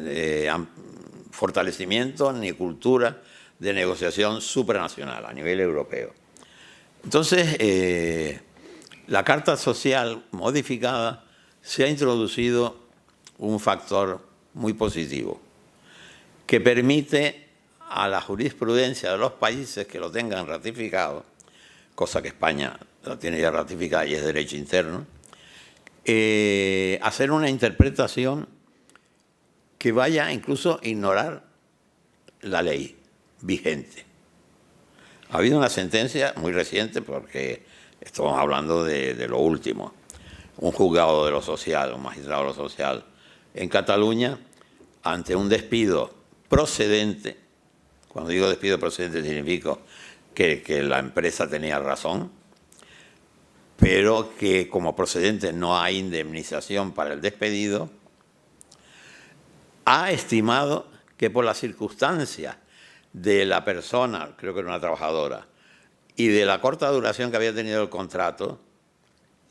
fortalecimiento ni cultura de negociación supranacional a nivel europeo. Entonces, la Carta Social modificada se ha introducido un factor muy positivo que permite a la jurisprudencia de los países que lo tengan ratificado, cosa que España la tiene ya ratificada y es derecho interno, hacer una interpretación que vaya incluso a ignorar la ley vigente. Ha habido una sentencia muy reciente, porque estamos hablando de lo último. Un juzgado de lo social, un magistrado de lo social en Cataluña, ante un despido procedente, cuando digo despido procedente significa que la empresa tenía razón, pero que como procedente no hay indemnización para el despedido, ha estimado que por las circunstancias de la persona, creo que era una trabajadora, y de la corta duración que había tenido el contrato,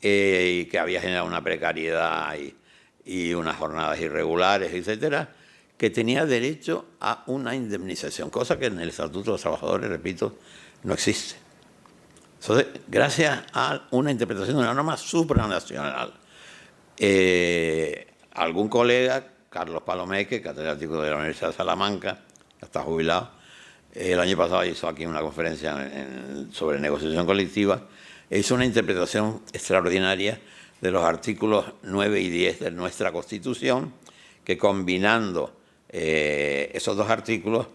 y que había generado una precariedad y unas jornadas irregulares, etcétera, que tenía derecho a una indemnización, cosa que en el Estatuto de los Trabajadores, repito, no existe. Entonces, gracias a una interpretación de una norma supranacional, algún colega, Carlos Palomeque, catedrático de la Universidad de Salamanca, está jubilado, el año pasado hizo aquí una conferencia sobre negociación colectiva, e hizo una interpretación extraordinaria de los artículos 9 y 10 de nuestra Constitución, que combinando esos dos artículos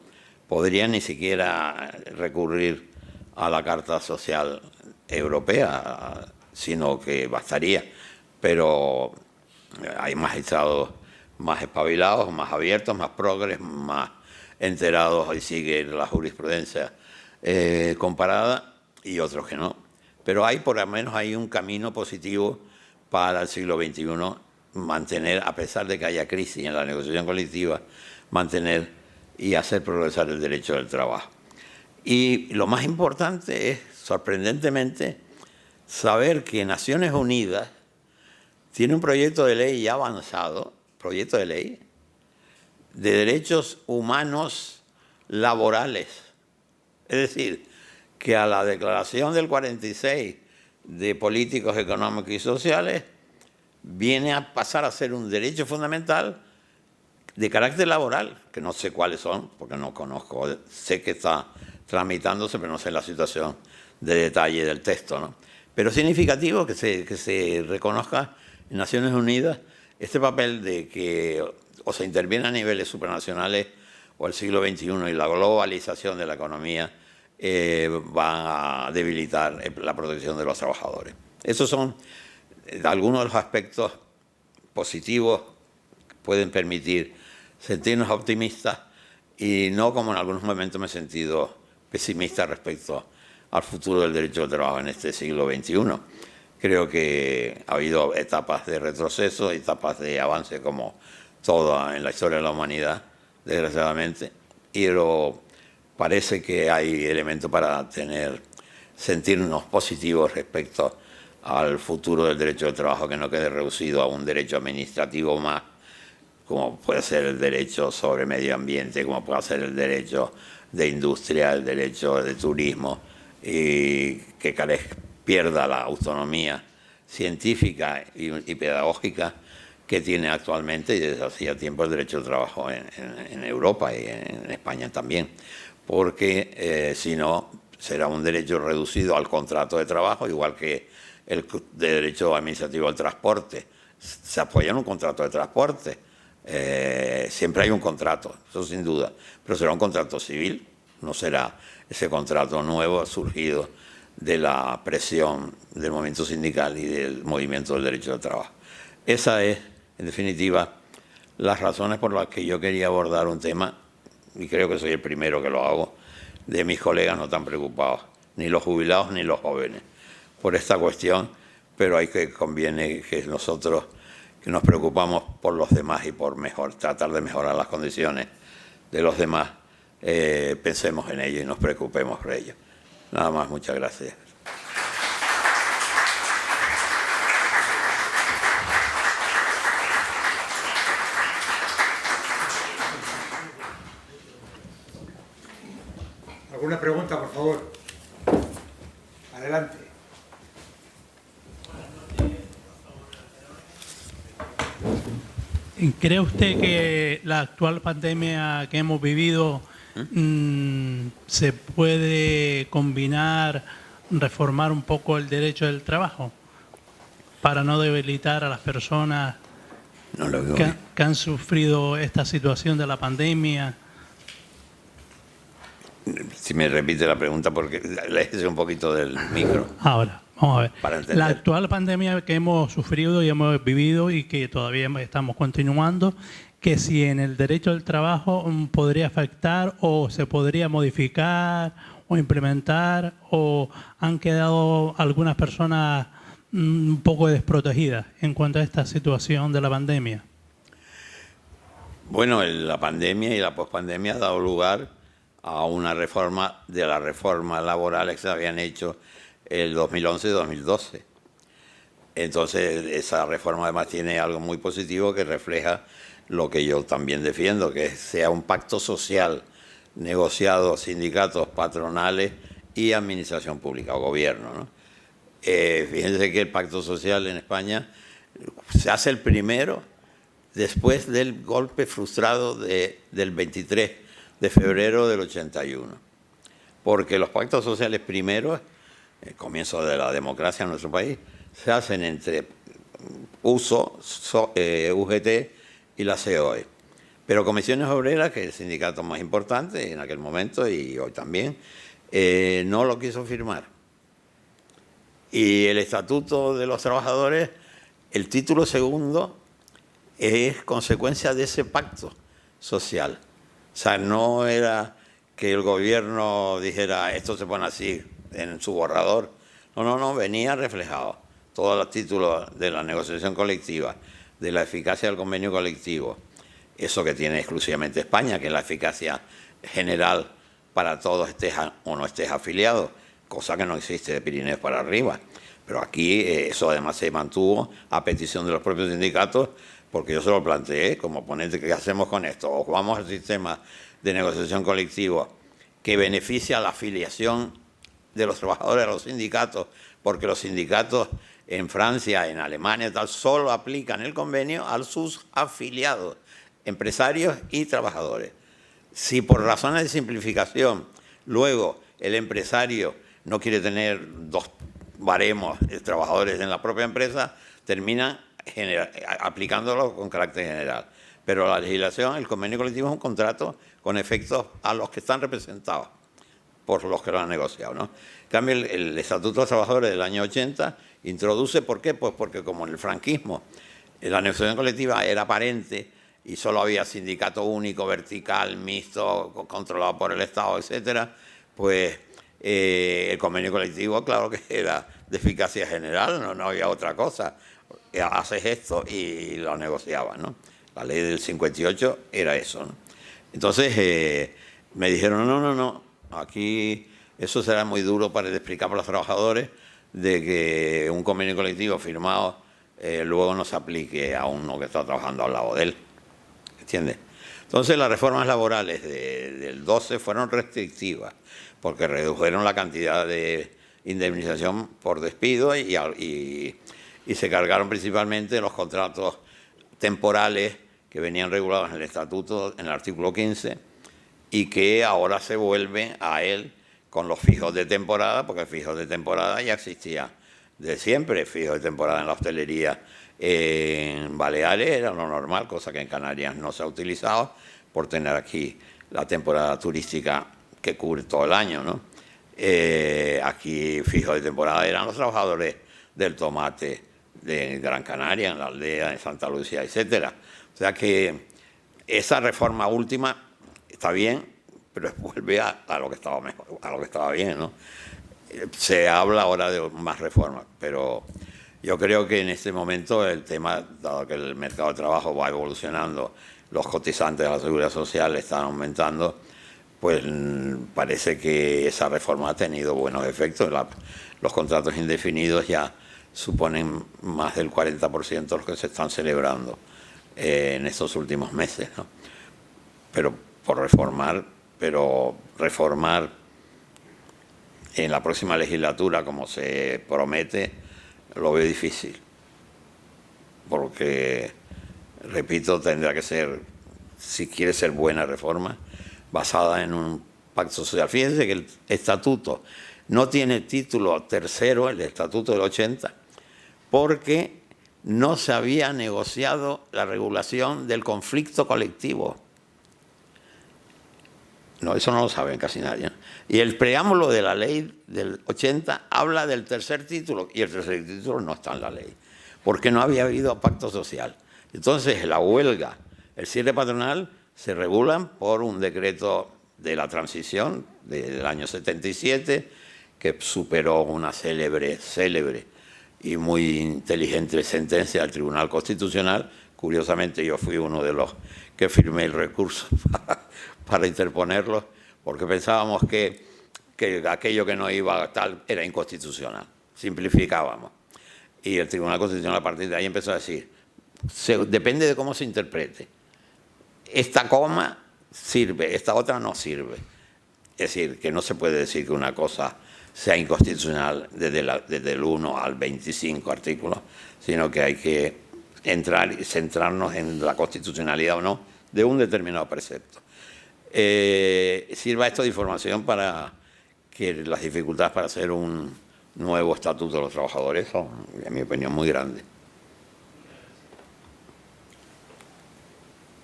podrían ni siquiera recurrir a la Carta Social Europea, sino que bastaría. Pero hay magistrados más espabilados, más abiertos, más progres, más enterados y siguen la jurisprudencia comparada, y otros que no. Pero hay, por lo menos, hay un camino positivo para el siglo XXI, mantener, a pesar de que haya crisis en la negociación colectiva, mantener y hacer progresar el derecho del trabajo. Y lo más importante es, sorprendentemente, saber que Naciones Unidas tiene un proyecto de ley ya avanzado, proyecto de ley, de derechos humanos laborales. Es decir, que a la declaración del 46 de políticos económicos y sociales viene a pasar a ser un derecho fundamental de carácter laboral, que no sé cuáles son, porque no conozco, sé que está tramitándose, pero no sé la situación de detalle del texto, ¿no? Pero es significativo que se reconozca en Naciones Unidas este papel de que o se interviene a niveles supranacionales o el siglo XXI y la globalización de la economía va a debilitar la protección de los trabajadores. Esos son algunos de los aspectos positivos que pueden permitir sentirnos optimistas y no como en algunos momentos me he sentido pesimista respecto al futuro del derecho del trabajo en este siglo XXI. Creo que ha habido etapas de retroceso, etapas de avance como toda en la historia de la humanidad, desgraciadamente, pero parece que hay elementos para sentirnos positivos respecto al futuro del derecho del trabajo, que no quede reducido a un derecho administrativo más, como puede ser el derecho sobre medio ambiente, como puede ser el derecho de industria, el derecho de turismo, y que pierda la autonomía científica y pedagógica que tiene actualmente y desde hacía tiempo el derecho del trabajo en Europa y en España también, porque si no será un derecho reducido al contrato de trabajo, igual que el derecho administrativo al transporte. Se apoya en un contrato de transporte, siempre hay un contrato, eso sin duda, pero será un contrato civil, no será ese contrato nuevo surgido de la presión del movimiento sindical y del movimiento del derecho del trabajo. Esa es, en definitiva, las razones por las que yo quería abordar un tema, y creo que soy el primero que lo hago, de mis colegas no tan preocupados, ni los jubilados ni los jóvenes, por esta cuestión, pero conviene que nosotros que nos preocupamos por los demás y por tratar de mejorar las condiciones de los demás, pensemos en ello y nos preocupemos por ello. Nada más, muchas gracias. ¿Alguna pregunta, por favor? Adelante. ¿Cree usted que la actual pandemia que hemos vivido se puede combinar, reformar un poco el derecho del trabajo para no debilitar a las personas que han sufrido esta situación de la pandemia? Si me repite la pregunta, porque léese un poquito del micro. Ahora, vamos a ver. Para entender. La actual pandemia que hemos sufrido y hemos vivido y que todavía estamos continuando, que si en el derecho del trabajo podría afectar o se podría modificar o implementar, o han quedado algunas personas un poco desprotegidas en cuanto a esta situación de la pandemia. Bueno, la pandemia y la pospandemia ha dado lugar a una reforma de las reformas laborales que se habían hecho el 2011 y 2012. Entonces, esa reforma además tiene algo muy positivo que refleja lo que yo también defiendo, que sea un pacto social negociado sindicatos, patronales y administración pública o gobierno, ¿no? Fíjense que el pacto social en España se hace el primero después del golpe frustrado del 23 de febrero del 81. Porque los pactos sociales primeros, el comienzo de la democracia en nuestro país, se hacen entre UGT y la COE. Pero Comisiones Obreras, que es el sindicato más importante en aquel momento y hoy también, no lo quiso firmar. Y el Estatuto de los Trabajadores, el título segundo, es consecuencia de ese pacto social. O sea, no era que el gobierno dijera esto se pone así en su borrador. No, venía reflejado. Todos los títulos de la negociación colectiva, de la eficacia del convenio colectivo, eso que tiene exclusivamente España, que es la eficacia general para todos, estés o no estés afiliado, cosa que no existe de Pirineos para arriba. Pero aquí eso además se mantuvo a petición de los propios sindicatos, porque yo se lo planteé como ponente, ¿qué hacemos con esto? O vamos al sistema de negociación colectiva que beneficia la afiliación de los trabajadores a los sindicatos, porque los sindicatos en Francia, en Alemania y tal, solo aplican el convenio a sus afiliados, empresarios y trabajadores. Si por razones de simplificación luego el empresario no quiere tener dos baremos de trabajadores en la propia empresa, termina aplicándolo con carácter general. Pero la legislación, el convenio colectivo es un contrato con efectos a los que están representados por los que lo han negociado, ¿no? En cambio, el Estatuto de los Trabajadores del año 80 introduce, ¿por qué? Pues porque como en el franquismo la negociación colectiva era aparente y solo había sindicato único, vertical, mixto, controlado por el Estado, etcétera, pues el convenio colectivo, claro que era de eficacia general, no había otra cosa. Haces esto y lo negociabas, ¿no? La ley del 58 era eso, ¿no? Entonces me dijeron, no, aquí eso será muy duro para explicar para los trabajadores de que un convenio colectivo firmado luego no se aplique a uno que está trabajando al lado de él, ¿entiendes? Entonces las reformas laborales del 12 fueron restrictivas porque redujeron la cantidad de indemnización por despido y se cargaron principalmente los contratos temporales que venían regulados en el Estatuto, en el artículo 15, y que ahora se vuelve a él con los fijos de temporada, porque fijos de temporada ya existía de siempre, fijos de temporada en la hostelería. En Baleares era lo normal, cosa que en Canarias no se ha utilizado por tener aquí la temporada turística que cubre todo el año, ¿no? Aquí fijos de temporada eran los trabajadores del tomate de Gran Canaria, en la aldea, en Santa Lucía, etcétera. O sea que esa reforma última está bien, pero vuelve a lo que estaba mejor, a lo que estaba bien, ¿no? Se habla ahora de más reformas, pero Yo creo que en este momento el tema, dado que el mercado de trabajo va evolucionando, los cotizantes de la Seguridad Social están aumentando, pues parece que esa reforma ha tenido buenos efectos. Los contratos indefinidos ya suponen más del 40% de los que se están celebrando en estos últimos meses, ¿no? Pero reformar en la próxima legislatura, como se promete, lo veo difícil. Porque, repito, tendrá que ser, si quiere ser buena reforma, basada en un pacto social. Fíjense que el estatuto no tiene título tercero, el estatuto del 80, porque no se había negociado la regulación del conflicto colectivo. No, eso no lo saben casi nadie, ¿no? Y el preámbulo de la ley del 80 habla del tercer título, y el tercer título no está en la ley, porque no había habido pacto social. Entonces, la huelga, el cierre patronal, se regulan por un decreto de la transición del año 77, que superó una célebre y muy inteligente sentencia del Tribunal Constitucional. Curiosamente, yo fui uno de los que firmé el recurso para interponerlo, porque pensábamos que aquello que no iba tal era inconstitucional. Simplificábamos. Y el Tribunal Constitucional a partir de ahí empezó a decir, depende de cómo se interprete. Esta coma sirve, esta otra no sirve. Es decir, que no se puede decir que una cosa sea inconstitucional desde el 1 al 25 artículos, sino que hay que entrar y centrarnos en la constitucionalidad o no de un determinado precepto. Sirva esto de información para que las dificultades para hacer un nuevo estatuto de los trabajadores son, en mi opinión, muy grandes.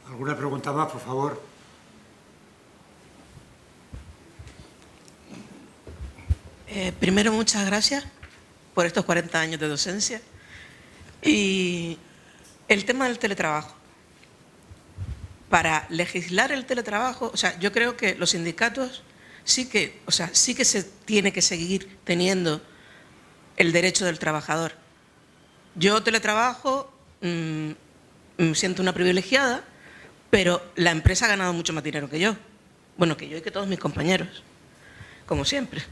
¿Alguna pregunta más, por favor? Primero, muchas gracias por estos 40 años de docencia. Y el tema del teletrabajo. Para legislar el teletrabajo, o sea, yo creo que los sindicatos sí que se tiene que seguir teniendo el derecho del trabajador. Yo teletrabajo, me siento una privilegiada, pero la empresa ha ganado mucho más dinero que yo. Bueno, que yo y que todos mis compañeros, como siempre.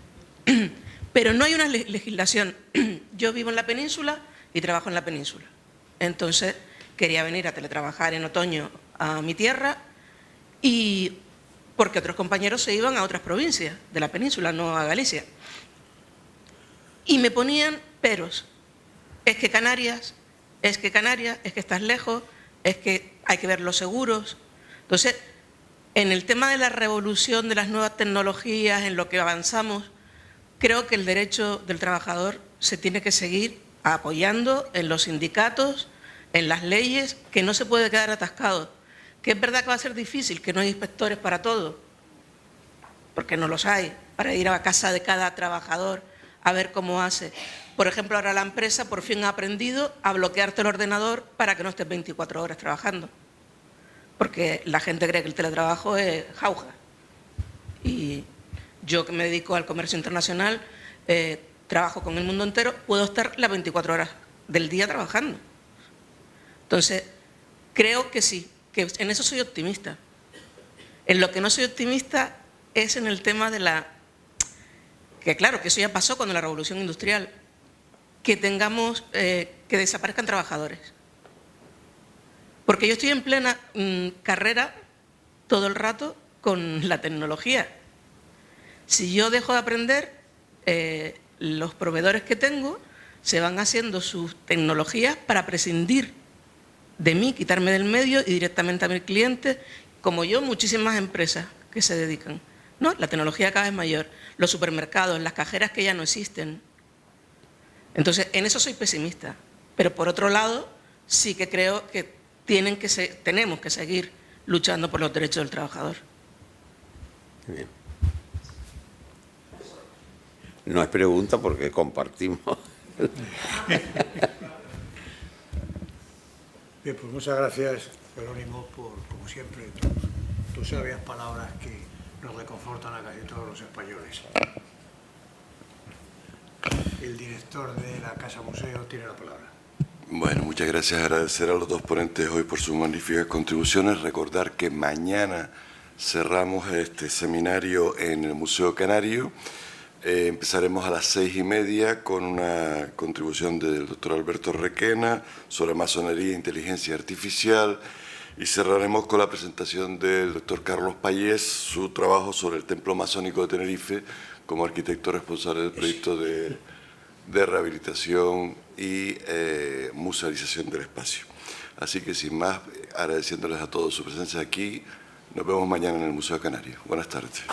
Pero no hay una legislación. Yo vivo en la península y trabajo en la península. Entonces, quería venir a teletrabajar en otoño a mi tierra, y porque otros compañeros se iban a otras provincias de la península, no a Galicia. Y me ponían peros. Es que Canarias, es que estás lejos, es que hay que ver los seguros. Entonces, en el tema de la revolución de las nuevas tecnologías, en lo que avanzamos, creo que el derecho del trabajador se tiene que seguir apoyando en los sindicatos, en las leyes, que no se puede quedar atascado. Que es verdad que va a ser difícil, que no hay inspectores para todo, porque no los hay, para ir a casa de cada trabajador a ver cómo hace. Por ejemplo, ahora la empresa por fin ha aprendido a bloquearte el ordenador para que no estés 24 horas trabajando, porque la gente cree que el teletrabajo es jauja. Y yo, que me dedico al comercio internacional, trabajo con el mundo entero, puedo estar las 24 horas del día trabajando. Entonces, creo que sí, que en eso soy optimista. En lo que no soy optimista es en el tema de que claro, que eso ya pasó cuando la revolución industrial, que tengamos, que desaparezcan trabajadores. Porque yo estoy en plena carrera todo el rato con la tecnología. Si yo dejo de aprender, los proveedores que tengo se van haciendo sus tecnologías para prescindir de mí, quitarme del medio y directamente a mi cliente, como yo, muchísimas empresas que se dedican. ¿No? La tecnología cada vez mayor, los supermercados, las cajeras que ya no existen. Entonces, en eso soy pesimista. Pero por otro lado, sí que creo que tenemos que seguir luchando por los derechos del trabajador. Bien. No es pregunta porque compartimos. Bien, pues muchas gracias, Jerónimo, por, como siempre, tus sabias palabras que nos reconfortan a casi todos los españoles. el director de la Casa Museo tiene la palabra. Bueno, muchas gracias. Agradecer a los dos ponentes hoy por sus magníficas contribuciones. Recordar que mañana cerramos este seminario en el Museo Canario. Empezaremos a las 6:30 con una contribución del doctor Alberto Requena sobre masonería e inteligencia artificial, y cerraremos con la presentación del doctor Carlos Payés, su trabajo sobre el Templo Masónico de Tenerife como arquitecto responsable del proyecto de rehabilitación y musealización del espacio. Así que sin más, agradeciéndoles a todos su presencia aquí, nos vemos mañana en el Museo Canario. Buenas tardes.